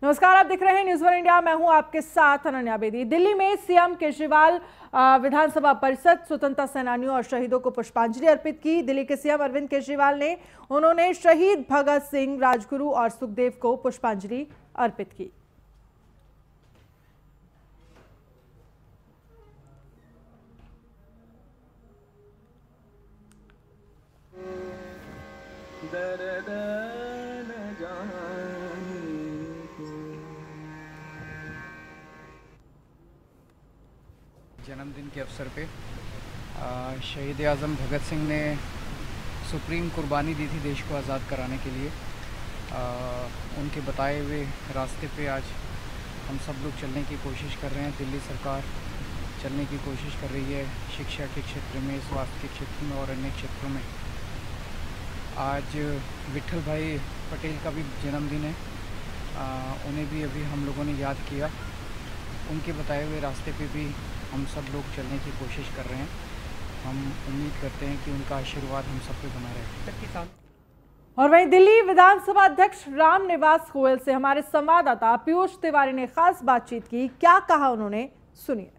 नमस्कार, आप देख रहे हैं न्यूज़ वन इंडिया। मैं हूं आपके साथ अनन्या बेदी। दिल्ली में सीएम केजरीवाल विधानसभा परिषद, स्वतंत्रता सेनानियों और शहीदों को पुष्पांजलि अर्पित की। दिल्ली के सीएम अरविंद केजरीवाल ने शहीद भगत सिंह, राजगुरु और सुखदेव को पुष्पांजलि अर्पित की। जन्मदिन के अवसर पे शहीद आज़म भगत सिंह ने सुप्रीम कुर्बानी दी थी देश को आज़ाद कराने के लिए। उनके बताए हुए रास्ते पे आज हम सब लोग चलने की कोशिश कर रहे हैं। दिल्ली सरकार चलने की कोशिश कर रही है शिक्षा के क्षेत्र में, स्वास्थ्य के क्षेत्र में और अन्य क्षेत्रों में। आज विट्ठल भाई पटेल का भी जन्मदिन है। उन्हें भी अभी हम लोगों ने याद किया। उनके बताए हुए रास्ते पे भी हम सब लोग चलने की कोशिश कर रहे हैं। हम उम्मीद करते हैं कि उनका आशीर्वाद हम सब पे बना रहे। और वहीं दिल्ली विधानसभा अध्यक्ष रामनिवास गोयल से हमारे संवाददाता पीयूष तिवारी ने खास बातचीत की। क्या कहा उन्होंने, सुनिए।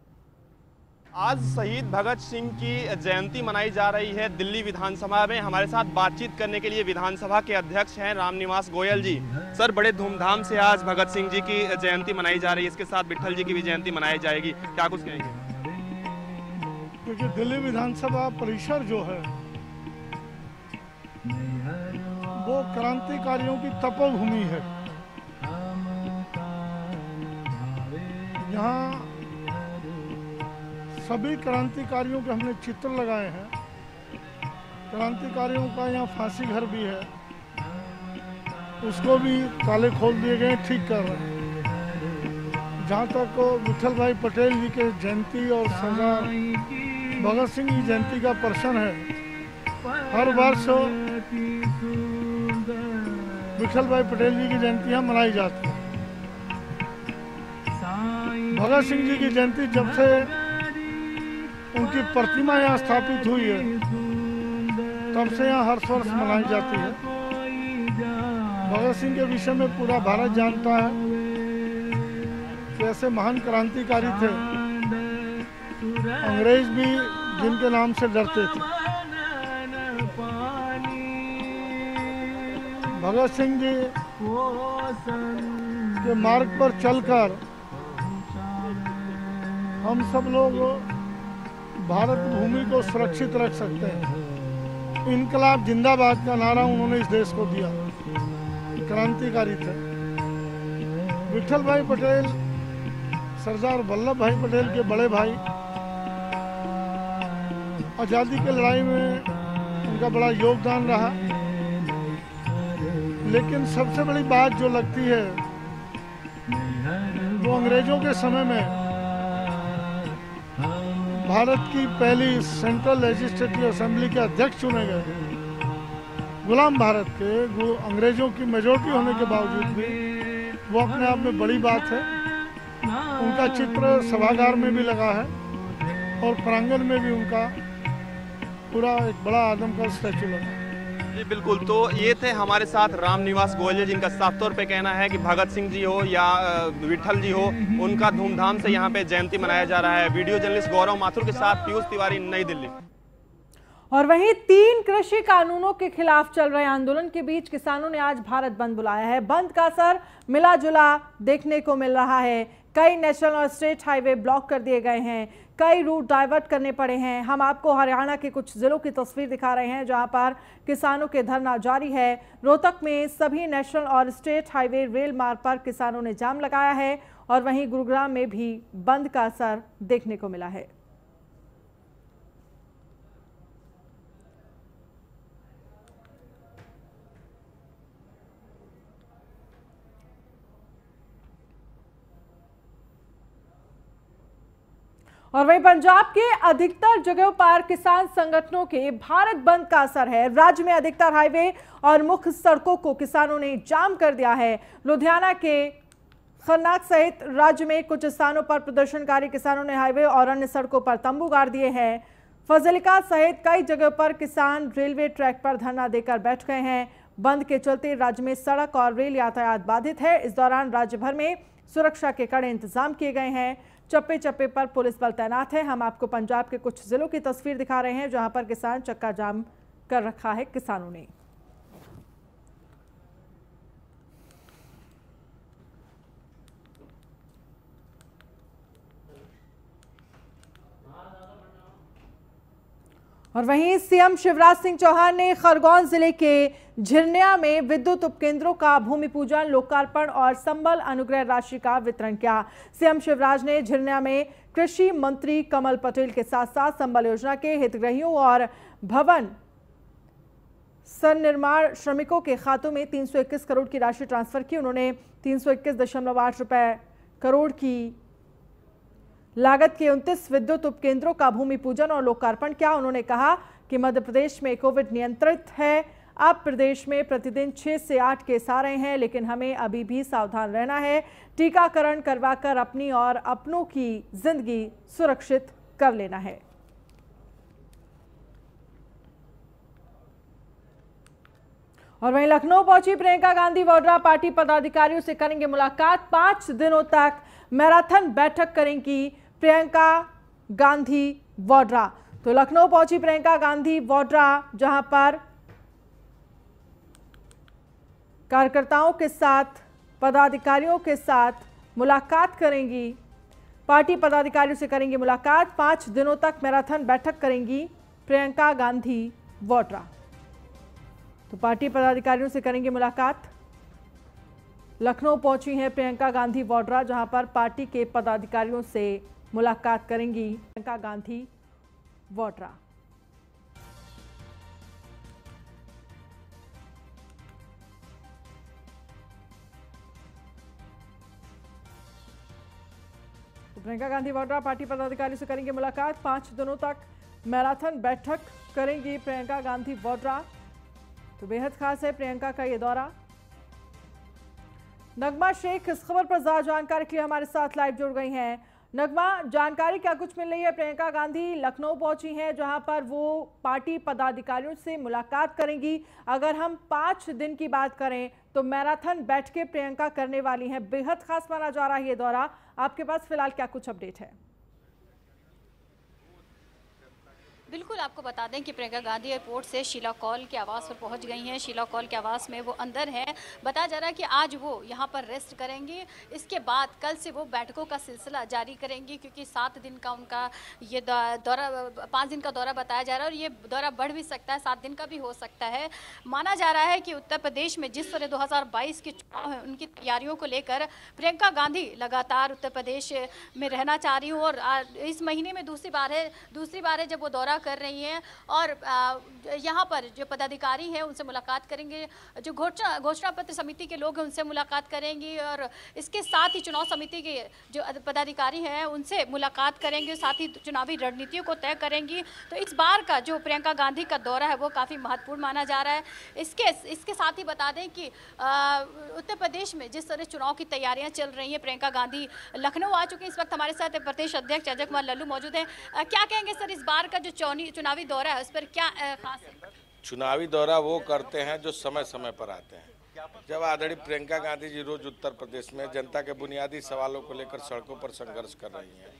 आज शहीद भगत सिंह की जयंती मनाई जा रही है दिल्ली विधानसभा में। हमारे साथ बातचीत करने के लिए विधानसभा के अध्यक्ष हैं रामनिवास गोयल जी। सर, बड़े धूमधाम से आज भगत सिंह जी की जयंती मनाई जा रही है, इसके साथ विट्ठल जी की भी जयंती मनाई जाएगी, क्या कुछ कहेंगे? क्योंकि दिल्ली विधानसभा परिसर जो है वो क्रांतिकारियों की तपोभूमि है। यहाँ सभी क्रांतिकारियों के हमने चित्र लगाए हैं। क्रांतिकारियों का यहाँ फांसी घर भी है, उसको भी ताले खोल दिए गए, ठीक कर रहे हैं। जहाँ तक विट्ठल भाई पटेल जी के जयंती और सरदार भगत सिंह की जयंती का प्रश्न है, हर वर्ष विट्ठल भाई पटेल जी की जयंतियाँ मनाई जाती हैं। भगत सिंह जी की जयंती जब से उनकी प्रतिमा यहाँ स्थापित हुई है तब से यहाँ हर वर्ष मनाई जाती है। भगत सिंह के विषय में पूरा भारत जानता है कि ऐसे महान क्रांतिकारी थे, अंग्रेज भी जिनके नाम से डरते थे। भगत सिंह जी के मार्ग पर चलकर हम सब लोग भारत भूमि को सुरक्षित रख सकते हैं। इनकलाब जिंदाबाद का नारा उन्होंने इस देश को दिया। क्रांतिकारी थे। विट्ठल भाई पटेल सरदार वल्लभ भाई पटेल के बड़े भाई। आज़ादी की लड़ाई में उनका बड़ा योगदान रहा। लेकिन सबसे बड़ी बात जो लगती है वो अंग्रेजों के समय में भारत की पहली सेंट्रल लेजिस्लेटिव असेंबली के अध्यक्ष चुने गए। गुलाम भारत के अंग्रेजों की मेजोरिटी होने के बावजूद भी वो अपने आप में बड़ी बात है। उनका चित्र सभागार में भी लगा है और प्रांगण में भी उनका पूरा एक बड़ा आदम का स्टैचू लगा है। जी बिल्कुल। तो ये थे हमारे साथ रामनिवास गोयल जी, जिनका साफ तौर पे कहना है कि भगत सिंह जी हो या विट्ठल जी हो, उनका धूमधाम से यहाँ पे जयंती मनाया जा रहा है। वीडियो जर्नलिस्ट गौरव माथुर के साथ पीयूष तिवारी, नई दिल्ली। और वहीं 3 कृषि कानूनों के खिलाफ चल रहे आंदोलन के बीच किसानों ने आज भारत बंद बुलाया है। बंद का असर मिला जुला देखने को मिल रहा है। कई नेशनल और स्टेट हाईवे ब्लॉक कर दिए गए हैं, कई रूट डाइवर्ट करने पड़े हैं। हम आपको हरियाणा के कुछ जिलों की तस्वीर दिखा रहे हैं जहां पर किसानों के धरना जारी है। रोहतक में सभी नेशनल और स्टेट हाईवे रेल मार्ग पर किसानों ने जाम लगाया है और वहीं गुरुग्राम में भी बंद का असर देखने को मिला है। और वहीं पंजाब के अधिकतर जगहों पर किसान संगठनों के भारत बंद का असर है। राज्य में अधिकतर हाईवे और मुख्य सड़कों को किसानों ने जाम कर दिया है। लुधियाना के खन्नाक सहित राज्य में कुछ स्थानों पर प्रदर्शनकारी किसानों ने हाईवे और अन्य सड़कों पर तंबू गाड़ दिए हैं। फजलिका सहित कई जगहों पर किसान रेलवे ट्रैक पर धरना देकर बैठ गए हैं। बंद के चलते राज्य में सड़क और रेल यातायात बाधित है। इस दौरान राज्य भर में सुरक्षा के कड़े इंतजाम किए गए हैं। चप्पे चप्पे पर पुलिस बल तैनात है। हम आपको पंजाब के कुछ जिलों की तस्वीर दिखा रहे हैं जहां पर किसान चक्का जाम कर रखा है किसानों ने। और वहीं सीएम शिवराज सिंह चौहान ने खरगोन जिले के झिरनिया में विद्युत उपकेंद्रों का भूमि पूजन, लोकार्पण और संबल अनुग्रह राशि का वितरण किया। सीएम शिवराज ने झिरनिया में कृषि मंत्री कमल पटेल के साथ साथ संबल योजना के हितग्राहियों और भवन सन्निर्माण श्रमिकों के खातों में 321 करोड़ की राशि ट्रांसफर की। उन्होंने 321.8 करोड़ की लागत के 29 विद्युत उपकेंद्रों का भूमि पूजन और लोकार्पण किया। उन्होंने कहा कि मध्य प्रदेश में कोविड नियंत्रित है। अब प्रदेश में प्रतिदिन 6 से 8 केस आ रहे हैं, लेकिन हमें अभी भी सावधान रहना है। टीकाकरण करवाकर अपनी और अपनों की जिंदगी सुरक्षित कर लेना है। और वहीं लखनऊ पहुंची प्रियंका गांधी वाड्रा पार्टी पदाधिकारियों से करेंगे मुलाकात। 5 दिनों तक मैराथन बैठक करेंगी प्रियंका गांधी वाड्रा। तो लखनऊ पहुंची प्रियंका गांधी वाड्रा जहां पर कार्यकर्ताओं के साथ, पदाधिकारियों के साथ मुलाकात करेंगी। पार्टी पदाधिकारियों से करेंगी मुलाकात। 5 दिनों तक मैराथन बैठक करेंगी प्रियंका गांधी वाड्रा। तो पार्टी पदाधिकारियों से करेंगे मुलाकात। लखनऊ पहुंची हैं प्रियंका गांधी वाड्रा जहां पर पार्टी के पदाधिकारियों से मुलाकात करेंगी प्रियंका गांधी वाड्रा। तो प्रियंका गांधी वाड्रा पार्टी पदाधिकारियों से करेंगे मुलाकात। 5 दिनों तक मैराथन बैठक करेंगी प्रियंका गांधी वाड्रा। तो बेहद खास है प्रियंका का ये दौरा। नगमा शेख इस खबर पर ज्यादा जानकारी के लिए हमारे साथ लाइव जुड़ गई हैं। नगमा, जानकारी क्या कुछ मिल रही है? प्रियंका गांधी लखनऊ पहुंची हैं जहां पर वो पार्टी पदाधिकारियों से मुलाकात करेंगी। अगर हम 5 दिन की बात करें तो मैराथन बैठ के प्रियंका करने वाली हैं। बेहद खास माना जा रहा है ये दौरा। आपके पास फिलहाल क्या कुछ अपडेट है? बिल्कुल, आपको बता दें कि प्रियंका गांधी एयरपोर्ट से शीला कौल के आवास पर पहुंच गई हैं। शीला कौल के आवास में वो अंदर हैं। बताया जा रहा है कि आज वो यहां पर रेस्ट करेंगी। इसके बाद कल से वो बैठकों का सिलसिला जारी करेंगी, क्योंकि 7 दिन का उनका ये दौरा, 5 दिन का दौरा बताया जा रहा है और ये दौरा बढ़ भी सकता है, 7 दिन का भी हो सकता है। माना जा रहा है कि उत्तर प्रदेश में जिस तरह 2022 के चुनाव हैं उनकी तैयारियों को लेकर प्रियंका गांधी लगातार उत्तर प्रदेश में रहना चाह रही हूँ और इस महीने में दूसरी बार है जब वो दौरा कर रही हैं और यहाँ पर जो पदाधिकारी हैं उनसे मुलाकात करेंगे। जो घोषणा पत्र समिति के लोग हैं उनसे मुलाकात करेंगी और इसके साथ ही चुनाव समिति के जो पदाधिकारी हैं उनसे मुलाकात करेंगे, साथ ही चुनावी रणनीतियों को तय करेंगी। तो इस बार का जो प्रियंका गांधी का दौरा है वो काफ़ी महत्वपूर्ण माना जा रहा है। इसके साथ ही बता दें कि उत्तर प्रदेश में जिस तरह चुनाव की तैयारियाँ चल रही हैं, प्रियंका गांधी लखनऊ आ चुके हैं। इस वक्त हमारे साथ प्रदेश अध्यक्ष अजय कुमार लल्लू मौजूद हैं। क्या कहेंगे सर, इस बार का जो चुनावी दौरा है उस पर क्या खास है? चुनावी दौरा वो करते हैं जो समय समय पर आते हैं। जब आदरणीय प्रियंका गांधी जी रोज उत्तर प्रदेश में जनता के बुनियादी सवालों को लेकर सड़कों पर संघर्ष कर रही हैं,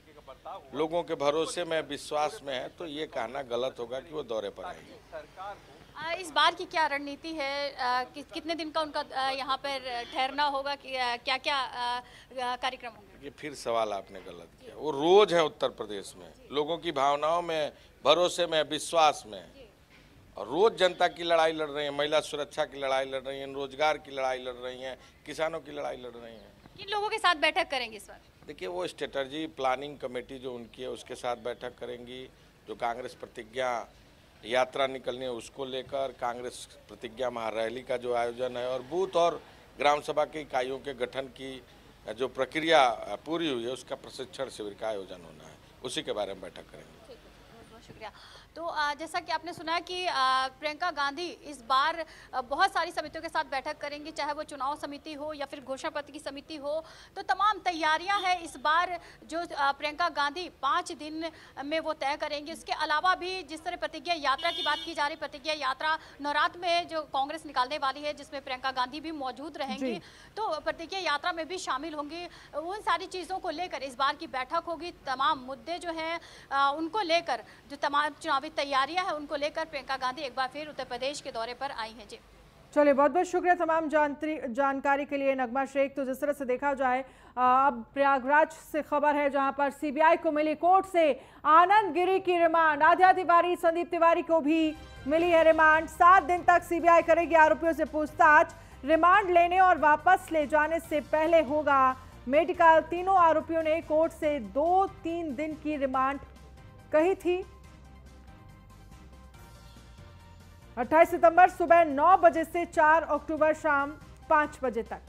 लोगों के भरोसे में, विश्वास में है, तो ये कहना गलत होगा कि वो दौरे पर आएंगे। इस बार की क्या रणनीति है? कितने दिन का उनका यहाँ पर ठहरना होगा? क्या क्या कार्यक्रम होंगे? ये फिर सवाल आपने गलत किया। वो रोज है उत्तर प्रदेश में, लोगों की भावनाओं में, भरोसे में, विश्वास में, और रोज जनता की लड़ाई लड़ रही हैं। महिला सुरक्षा की लड़ाई लड़ रही हैं, रोजगार की लड़ाई लड़ रही हैं, किसानों की लड़ाई लड़ रही हैं। किन लोगों के साथ बैठक करेंगे इस बार? देखिए, वो स्ट्रेटजी प्लानिंग कमेटी जो उनकी है उसके साथ बैठक करेंगी। जो कांग्रेस प्रतिज्ञा यात्रा निकलनी है उसको लेकर, कांग्रेस प्रतिज्ञा महारैली का जो आयोजन है, और बूथ और ग्राम सभा की इकाइयों के गठन की जो प्रक्रिया पूरी हुई है उसका प्रशिक्षण शिविर का आयोजन होना है, उसी के बारे में बैठक करेंगे। शुक्रिया। तो जैसा कि आपने सुना कि प्रियंका गांधी इस बार बहुत सारी समितियों के साथ बैठक करेंगी, चाहे वो चुनाव समिति हो या फिर घोषणा पत्र की समिति हो। तो तमाम तैयारियां हैं इस बार जो प्रियंका गांधी 5 दिन में वो तय करेंगी। इसके अलावा भी जिस तरह प्रतिज्ञा यात्रा की बात की जा रही, प्रतिज्ञा यात्रा नवरात्र में जो कांग्रेस निकालने वाली है जिसमें प्रियंका गांधी भी मौजूद रहेंगी, तो प्रतिज्ञा यात्रा में भी शामिल होंगी। उन सारी चीज़ों को लेकर इस बार की बैठक होगी। तमाम मुद्दे जो हैं उनको लेकर, जो तमाम चुनावी तैयारियां हैं उनको लेकर प्रियंका गांधी एक बार फिर उत्तर प्रदेश के दौरे पर आई हैं। जी चलिए, बहुत बहुत शुक्रिया तमाम जानकारी के लिए नगमा शेख। तो जिस तरह से देखा जाए, अब प्रयागराज से खबर है जहां पर सीबीआई को मिली कोर्ट से आनंद गिरी की रिमांड। आध्या तिवारी, संदीप तिवारी को भी मिली है रिमांड। 7 दिन तक सीबीआई करेगी आरोपियों से पूछताछ। रिमांड लेने और वापस ले जाने से पहले होगा मेडिकल। तीनों आरोपियों ने कोर्ट से 2-3 दिन की रिमांड कही थी। 28 सितंबर सुबह 9 बजे से 4 अक्टूबर शाम 5 बजे तक।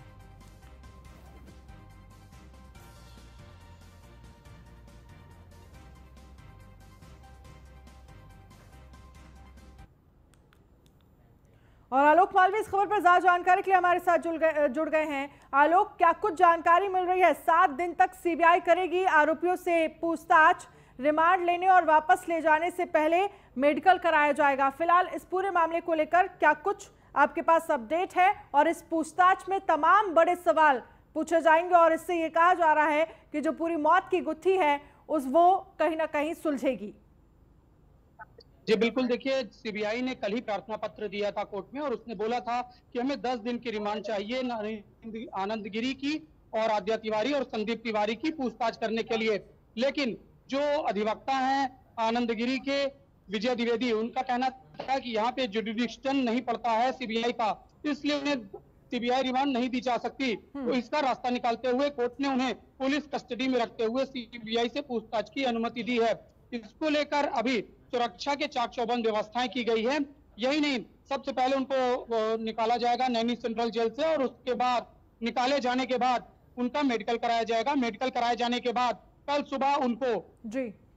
और आलोक मालवीय इस खबर पर ज्यादा जानकारी के लिए हमारे साथ जुड़ गए हैं। आलोक, क्या कुछ जानकारी मिल रही है? 7 दिन तक सीबीआई करेगी आरोपियों से पूछताछ। रिमांड लेने और वापस ले जाने से पहले मेडिकल कराया जाएगा। फिलहाल इस पूरे मामले को लेकर क्या कुछ आपके पास अपडेट है? और इस पूछताछ में तमाम बड़े सवाल पूछे जाएंगे और इससे ये कहा जा रहा है कि जो पूरी मौत की गुत्थी है वो कहीं ना कहीं सुलझेगी। जी बिल्कुल, देखिए सीबीआई ने कल ही प्रार्थना पत्र दिया था कोर्ट में और उसने बोला था कि हमें 10 दिन की रिमांड चाहिए आनंद गिरी की और आध्या तिवारी और संदीप तिवारी की पूछताछ करने के लिए। लेकिन जो अधिवक्ता हैं आनंद गिरी के, विजय द्विवेदी, उनका कहना था कि यहाँ पे जुडिक्शन नहीं पड़ता है सीबीआई का, इसलिए उन्हें सीबीआई रिमांड नहीं दी जा सकती। तो इसका रास्ता निकालते हुए कोर्ट ने उन्हें पुलिस कस्टडी में रखते हुए सीबीआई से पूछताछ की अनुमति दी है। इसको लेकर अभी सुरक्षा के चाक चौबंद व्यवस्थाएं की गई है। यही नहीं, सबसे पहले उनको निकाला जाएगा नैनी सेंट्रल जेल से और उसके बाद निकाले जाने के बाद उनका मेडिकल कराया जाएगा। मेडिकल कराए जाने के बाद कल सुबह उनको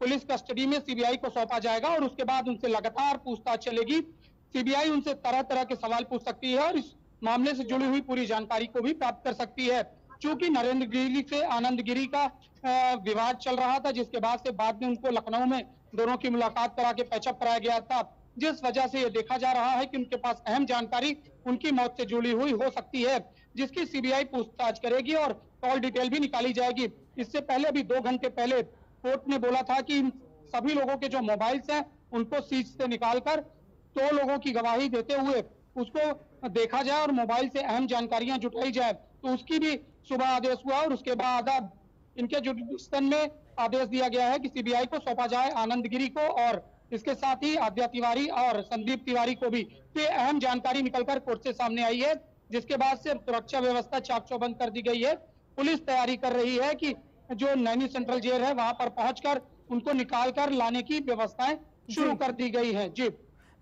पुलिस कस्टडी में सीबीआई को सौंपा जाएगा और उसके बाद उनसे लगातार पूछताछ चलेगी। सीबीआई उनसे तरह तरह के सवाल पूछ सकती है और इस मामले से जुड़ी हुई पूरी जानकारी को भी प्राप्त कर सकती है। चूंकि नरेंद्र गिरी से आनंद गिरी का विवाद चल रहा था, जिसके बाद में उनको लखनऊ में दोनों की मुलाकात करा के पैचअप कराया गया था, जिस वजह से ये देखा जा रहा है कि उनके पास अहम जानकारी उनकी मौत से जुड़ी हुई हो सकती है, जिसकी सीबीआई पूछताछ करेगी और कॉल डिटेल भी निकाली जाएगी। इससे पहले अभी 2 घंटे पहले कोर्ट ने बोला था कि सभी लोगों के जो मोबाइल्स हैं उनको सीज से निकालकर 2 लोगों की गवाही देते हुए उसको देखा जाए और मोबाइल से अहम जानकारियां जुटाई जाए। तो उसकी भी सुबह आदेश हुआ और उसके बाद अब इनके जुडिक्शन में आदेश दिया गया है कि सीबीआई को सौंपा जाए आनंद गिरी को और इसके साथ ही आध्या तिवारी और संदीप तिवारी को भी। ये अहम जानकारी निकलकर कोर्ट से सामने आई है, जिसके बाद से सुरक्षा व्यवस्था चाक चौबंद कर दी गई है। पुलिस तैयारी कर रही है कि जो नैनी सेंट्रल जेल है वहां पर पहुंचकर उनको निकाल कर लाने की व्यवस्थाएं शुरू कर दी गई है। जी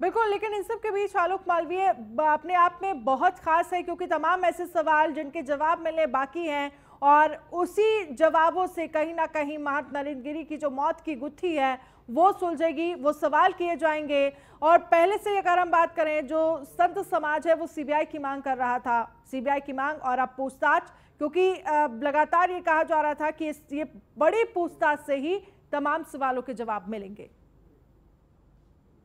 बिल्कुल, लेकिन इन सब के बीच आलोक मालवीय अपने आप में बहुत खास है, क्योंकि तमाम ऐसे सवाल जिनके जवाब मिलने बाकी हैं और उसी जवाबों से कहीं ना कहीं महंत नरेंद्र गिरी की जो मौत की गुत्थी है वो सुलझेगी, वो सवाल किए जाएंगे। और पहले से अगर हम बात करें, जो संत समाज है वो सीबीआई की मांग कर रहा था, सीबीआई की मांग और अब पूछताछ, क्योंकि लगातार ये कहा जा रहा था कि ये बड़ी पूछताछ से ही तमाम सवालों के जवाब मिलेंगे।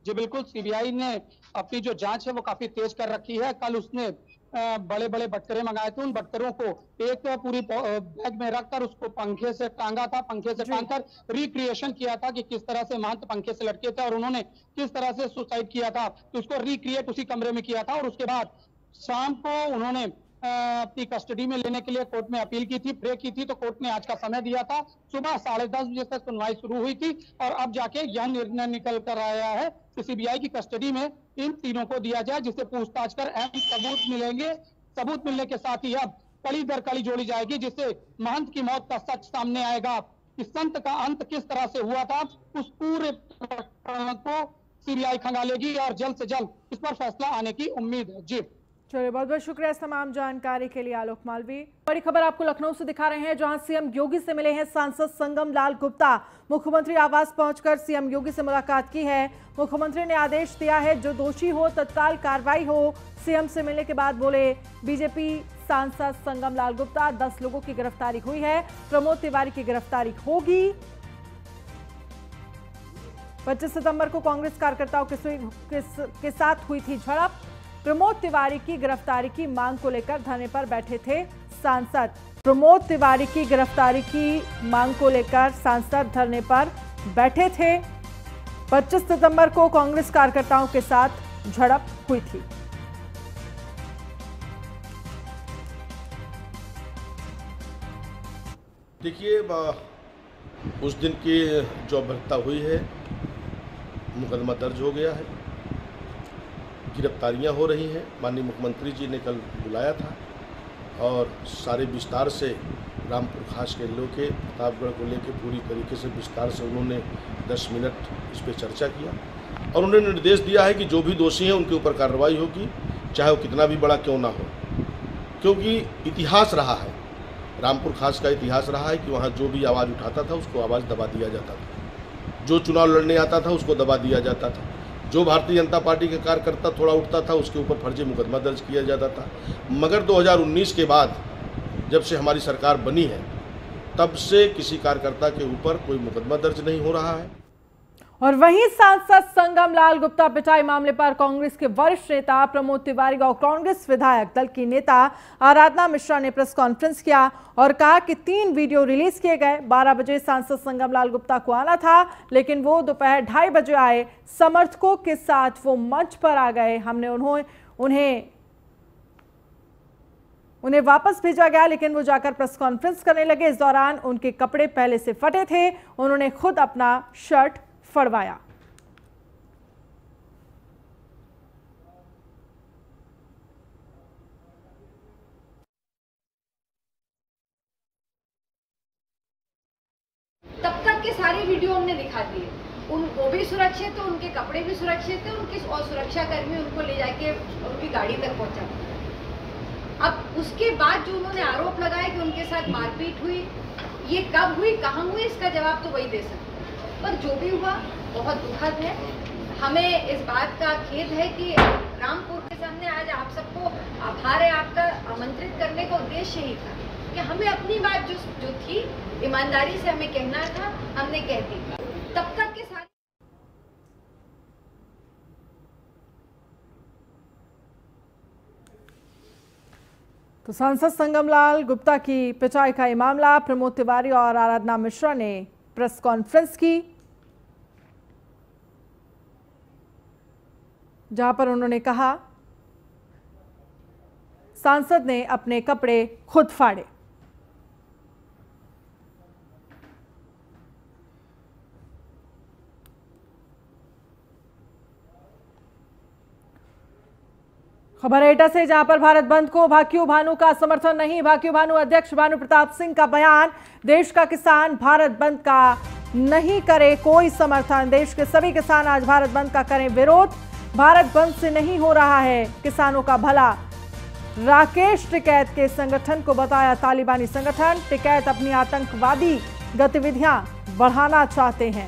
जी बिल्कुल, सीबीआई ने अपनी जो जांच है वो काफी तेज कर रखी है। कल उसने बड़े बड़े बटकरे मंगाए थे, उन बटकरों को एक पूरी बैग में रखकर उसको पंखे से टांगा था, पंखे से टांगकर रिक्रिएशन किया था कि किस तरह से महंत पंखे से लटके थे और उन्होंने किस तरह से सुसाइड किया था। तो उसको रिक्रिएट उसी कमरे में किया था और उसके बाद शाम को उन्होंने अपनी कस्टडी में लेने के लिए कोर्ट में अपील की थी, प्रे की थी। तो कोर्ट ने आज का समय दिया था, सुबह 10:30 बजे तक सुनवाई शुरू हुई थी और अब जाके यह निर्णय निकल कर आया है कि सीबीआई की कस्टडी में इन तीनों को दिया जाए, जिससे पूछताछ कर अहम सबूत मिलेंगे। सबूत मिलने के साथ ही अब कड़ी दर कड़ी जोड़ी जाएगी, जिससे महंत की मौत का सच सामने आएगा। इस संत का अंत किस तरह से हुआ था उस पूरे प्रकरण को सीबीआई खंगालेगी और जल्द से जल्द इस पर फैसला आने की उम्मीद है। जी चलिए, बहुत बहुत शुक्रिया इस तमाम जानकारी के लिए आलोक मालवी। बड़ी खबर आपको लखनऊ से दिखा रहे हैं, जहां सीएम योगी से मिले हैं सांसद संगम लाल गुप्ता। मुख्यमंत्री आवास पहुंचकर सीएम योगी से मुलाकात की है। मुख्यमंत्री ने आदेश दिया है जो दोषी हो तत्काल कार्रवाई हो। सीएम से मिलने के बाद बोले बीजेपी सांसद संगम लाल गुप्ता, 10 लोगों की गिरफ्तारी हुई है, प्रमोद तिवारी की गिरफ्तारी होगी। 25 सितंबर को कांग्रेस कार्यकर्ताओं के साथ हुई थी झड़प। प्रमोद तिवारी की गिरफ्तारी की मांग को लेकर धरने पर बैठे थे सांसद। प्रमोद तिवारी की गिरफ्तारी की मांग को लेकर सांसद धरने पर बैठे थे। 25 सितंबर को कांग्रेस कार्यकर्ताओं के साथ झड़प हुई थी। देखिए, उस दिन की जो अभ्यर्थता हुई है, मुकदमा दर्ज हो गया है, गिरफ्तारियां हो रही हैं। माननीय मुख्यमंत्री जी ने कल बुलाया था और सारे विस्तार से रामपुर खास के लोग प्रतापगढ़ को लेकर पूरी तरीके से विस्तार से उन्होंने 10 मिनट इस पर चर्चा किया और उन्होंने निर्देश दिया है कि जो भी दोषी हैं उनके ऊपर कार्रवाई होगी, चाहे वो कितना भी बड़ा क्यों ना हो। क्योंकि इतिहास रहा है, रामपुर खास का इतिहास रहा है कि वहाँ जो भी आवाज़ उठाता था उसको आवाज़ दबा दिया जाता था, जो चुनाव लड़ने आता था उसको दबा दिया जाता था, जो भारतीय जनता पार्टी के कार्यकर्ता थोड़ा उठता था उसके ऊपर फर्जी मुकदमा दर्ज किया जाता था। मगर 2019 के बाद जब से हमारी सरकार बनी है, तब से किसी कार्यकर्ता के ऊपर कोई मुकदमा दर्ज नहीं हो रहा है। और वहीं सांसद संगम लाल गुप्ता पिटाई मामले पर कांग्रेस के वरिष्ठ नेता प्रमोद तिवारी और कांग्रेस विधायक दल की नेता आराधना मिश्रा ने प्रेस कॉन्फ्रेंस किया और कहा कि 3 वीडियो रिलीज किए गए। 12 बजे सांसद संगम लाल गुप्ता को आना था, लेकिन वो दोपहर 2:30 बजे आए। समर्थकों के साथ वो मंच पर आ गए। हमने उन्हें वापस भेजा गया, लेकिन वो जाकर प्रेस कॉन्फ्रेंस करने लगे। इस दौरान उनके कपड़े पहले से फटे थे, उन्होंने खुद अपना शर्ट फड़वाया। तब तक के सारे वीडियो हमने दिखा दिए। वो भी सुरक्षित थे, उनके कपड़े भी सुरक्षित थे, उनके और सुरक्षा कर्मी उनको ले जाके उनकी गाड़ी तक पहुंचा। अब उसके बाद जो उन्होंने आरोप लगाया कि उनके साथ मारपीट हुई, ये कब हुई, कहाँ हुई, इसका जवाब तो वही दे सकते। पर जो भी हुआ बहुत दुखद है। हमें इस बात का खेद है कि रामपुर के सामने आज आप सबको आभार है आपका, आमंत्रित करने का उद्देश्य ही था कि हमें अपनी बात जो थी ईमानदारी से हमें कहना था, हमने कह दी। तब तक के साथ तो सांसद संगम लाल गुप्ता की पिटाई का ये मामला, प्रमोद तिवारी और आराधना मिश्रा ने प्रेस कॉन्फ्रेंस की, जहां पर उन्होंने कहा सांसद ने अपने कपड़े खुद फाड़े। खबर एटा से, जहां पर भारत बंद को भाकियू भानु का समर्थन नहीं। भाकियू भानु अध्यक्ष भानु प्रताप सिंह का बयान, देश का किसान भारत बंद का नहीं करे कोई समर्थन। देश के सभी किसान आज भारत बंद का करें विरोध। भारत बंद से नहीं हो रहा है किसानों का भला। राकेश टिकैत के संगठन को बताया तालिबानी संगठन। टिकैत अपनी आतंकवादी गतिविधियां बढ़ाना चाहते हैं।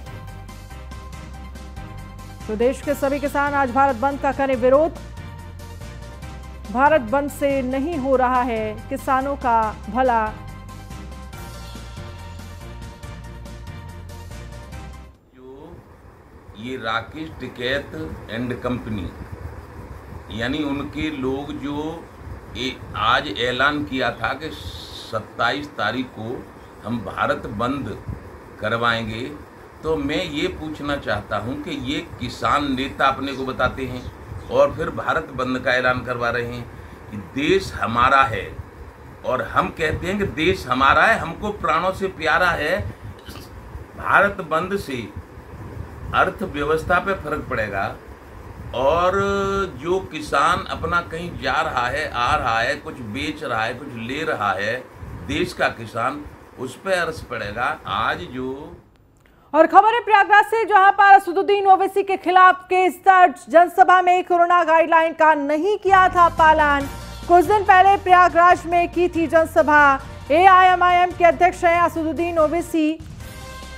तो देश के सभी किसान आज भारत बंद का करें विरोध। भारत बंद से नहीं हो रहा है किसानों का भला। ये राकेश टिकैत एंड कंपनी, यानी उनके लोग जो आज ऐलान किया था कि 27 तारीख को हम भारत बंद करवाएंगे, तो मैं ये पूछना चाहता हूं कि ये किसान नेता अपने को बताते हैं और फिर भारत बंद का ऐलान करवा रहे हैं कि देश हमारा है, और हम कहते हैं कि देश हमारा है, हमको प्राणों से प्यारा है। भारत बंद से अर्थव्यवस्था पे फर्क पड़ेगा, और जो किसान अपना कहीं जा रहा है, आ रहा है, कुछ बेच रहा है, कुछ ले रहा है, देश का किसान, उस पर असर पड़ेगा। आज जो और खबर है प्रयागराज से, जहां पर असदुद्दीन ओवैसी के खिलाफ केस दर्ज। जनसभा में कोरोना गाइडलाइन का नहीं किया था पालन। कुछ दिन पहले प्रयागराज में की थी जनसभा। एआईएमआईएम के अध्यक्ष हैं असदुद्दीन ओवैसी।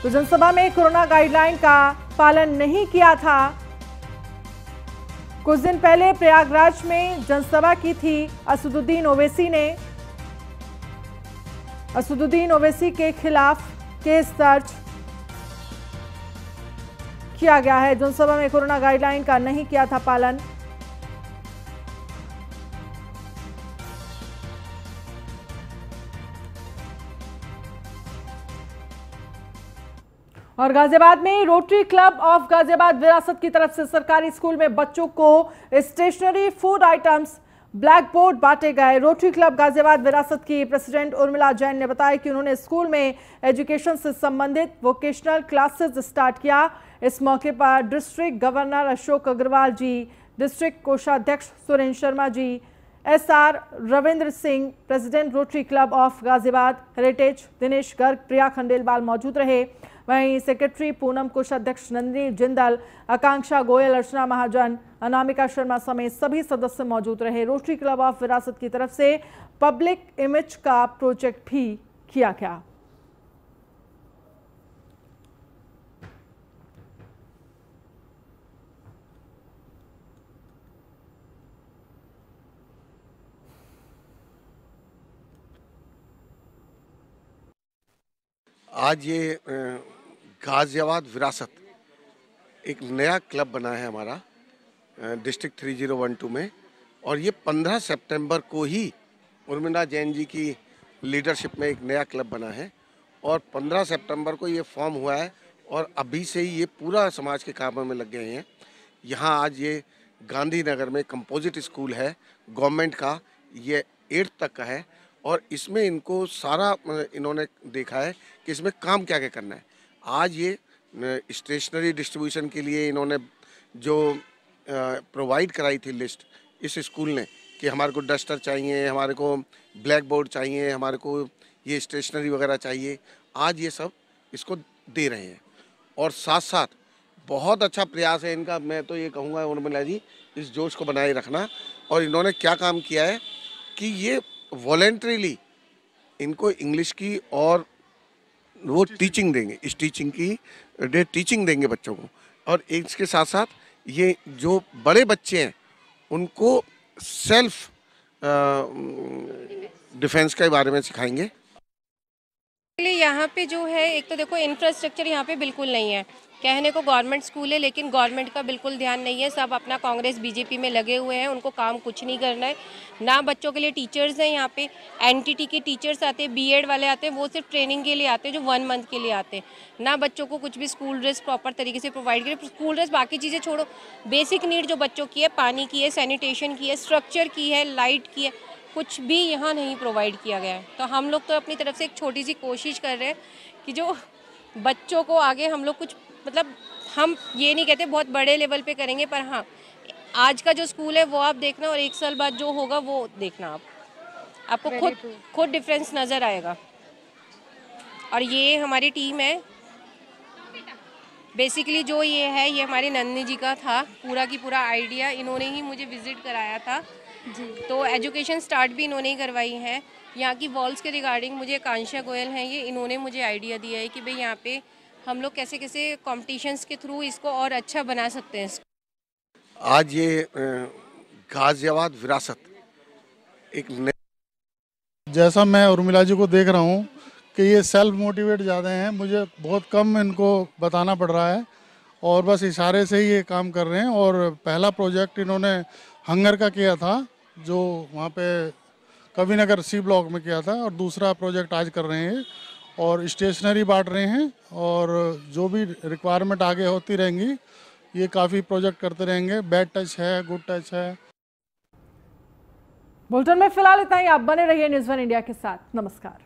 तो जनसभा में कोरोना गाइडलाइन का पालन नहीं किया था। कुछ दिन पहले प्रयागराज में जनसभा की थी असदुद्दीन ओवैसी ने। असदुद्दीन ओवैसी के खिलाफ केस दर्ज किया गया है। जनसभा में कोरोना गाइडलाइन का नहीं किया था पालन। और गाजियाबाद में रोटरी क्लब ऑफ गाजियाबाद विरासत की तरफ से सरकारी स्कूल में बच्चों को stationery, food items, black board बांटे गए। रोटरी क्लब गाजियाबाद विरासत की प्रेसिडेंट उर्मिला जैन ने बताया कि उन्होंने स्कूल में एजुकेशन से संबंधित वोकेशनल क्लासेस स्टार्ट किया। इस मौके पर district governor Ashok Agrawal ji, district कोषाध्यक्ष Surendra Sharma ji, SR Ravindra Singh, president Rotary club of Ghaziabad heritage Dinesh Garg, Priya Khandelwal मौजूद रहे। वहीं सेक्रेटरी पूनम, कोषाध्यक्ष नंदिनी जिंदल, आकांक्षा गोयल, अर्चना महाजन, अनामिका शर्मा समेत सभी सदस्य मौजूद रहे। रोटरी क्लब ऑफ विरासत की तरफ से पब्लिक इमेज का प्रोजेक्ट भी किया गया। आज ये गाजियाबाद विरासत एक नया क्लब बना है हमारा डिस्ट्रिक्ट 3012 में, और ये 15 सितंबर को ही उर्मिला जैन जी की लीडरशिप में एक नया क्लब बना है और 15 सितंबर को ये फॉर्म हुआ है और अभी से ही ये पूरा समाज के कामों में लग गए हैं। यहाँ आज ये गांधीनगर में कंपोजिट स्कूल है गवर्नमेंट का, ये 8th तक का है और इसमें इनको सारा इन्होंने देखा है कि इसमें काम क्या क्या करना है। आज ये स्टेशनरी डिस्ट्रीब्यूशन के लिए इन्होंने जो प्रोवाइड कराई थी लिस्ट इस स्कूल ने कि हमारे को डस्टर चाहिए, हमारे को ब्लैक बोर्ड चाहिए, हमारे को ये स्टेशनरी वगैरह चाहिए, आज ये सब इसको दे रहे हैं। और साथ साथ बहुत अच्छा प्रयास है इनका, मैं तो ये कहूँगा उर्मिला जी इस जोश को बनाए रखना। और इन्होंने क्या काम किया है कि ये वॉलेंटरीली इनको इंग्लिश की और वो टीचिंग देंगे, इस टीचिंग की टीचिंग देंगे बच्चों को। और इसके साथ साथ ये जो बड़े बच्चे हैं उनको सेल्फ डिफेंस के बारे में सिखाएंगे। यहाँ पे जो है एक तो देखो इंफ्रास्ट्रक्चर यहाँ पे बिल्कुल नहीं है। कहने को गवर्नमेंट स्कूल है लेकिन गवर्नमेंट का बिल्कुल ध्यान नहीं है। सब अपना कांग्रेस बीजेपी में लगे हुए हैं, उनको काम कुछ नहीं करना है। ना बच्चों के लिए टीचर्स हैं यहाँ पे, एनटीटी के टीचर्स आते हैं, बीएड वाले आते हैं, वो सिर्फ ट्रेनिंग के लिए आते हैं जो 1 मंथ के लिए आते हैं। ना बच्चों को कुछ भी स्कूल ड्रेस प्रॉपर तरीके से प्रोवाइड करें। स्कूल ड्रेस बाकी चीज़ें छोड़ो, बेसिक नीड जो बच्चों की है, पानी की है, सैनिटेशन की है, स्ट्रक्चर की है, लाइट की है, कुछ भी यहाँ नहीं प्रोवाइड किया गया है। तो हम लोग तो अपनी तरफ से एक छोटी सी कोशिश कर रहे हैं कि जो बच्चों को आगे हम लोग कुछ मतलब हम ये नहीं कहते बहुत बड़े लेवल पे करेंगे, पर हाँ आज का जो स्कूल है वो आप देखना और 1 साल बाद जो होगा वो देखना आपको खुद डिफरेंस नज़र आएगा। और ये हमारी टीम है बेसिकली, जो ये है ये हमारी नंदिनी जी का था पूरा की पूरा आइडिया। इन्होंने ही मुझे विजिट कराया था जी, तो एजुकेशन स्टार्ट भी इन्होंने ही करवाई है। यहाँ की वॉल्स के रिगार्डिंग मुझे आकांक्षा गोयल हैं, ये इन्होंने मुझे आइडिया दिया है कि भाई यहाँ पे हम लोग कैसे कैसे कॉम्पिटिशन्स के थ्रू इसको और अच्छा बना सकते हैं। आज ये गाजियाबाद विरासत एक जैसा मैं उर्मिला जी को देख रहा हूँ कि ये सेल्फ मोटिवेट ज़्यादा हैं, मुझे बहुत कम इनको बताना पड़ रहा है और बस इशारे से ही ये काम कर रहे हैं। और पहला प्रोजेक्ट इन्होंने हंगर का किया था जो वहाँ पे कविनगर सी ब्लॉक में किया था, और दूसरा प्रोजेक्ट आज कर रहे हैं और स्टेशनरी बांट रहे हैं। और जो भी रिक्वायरमेंट आगे होती रहेंगी ये काफ़ी प्रोजेक्ट करते रहेंगे। बैड टच है, गुड टच है। बुलेटिन में फिलहाल इतना ही। आप बने रहिए न्यूज़ 1 इंडिया के साथ। नमस्कार।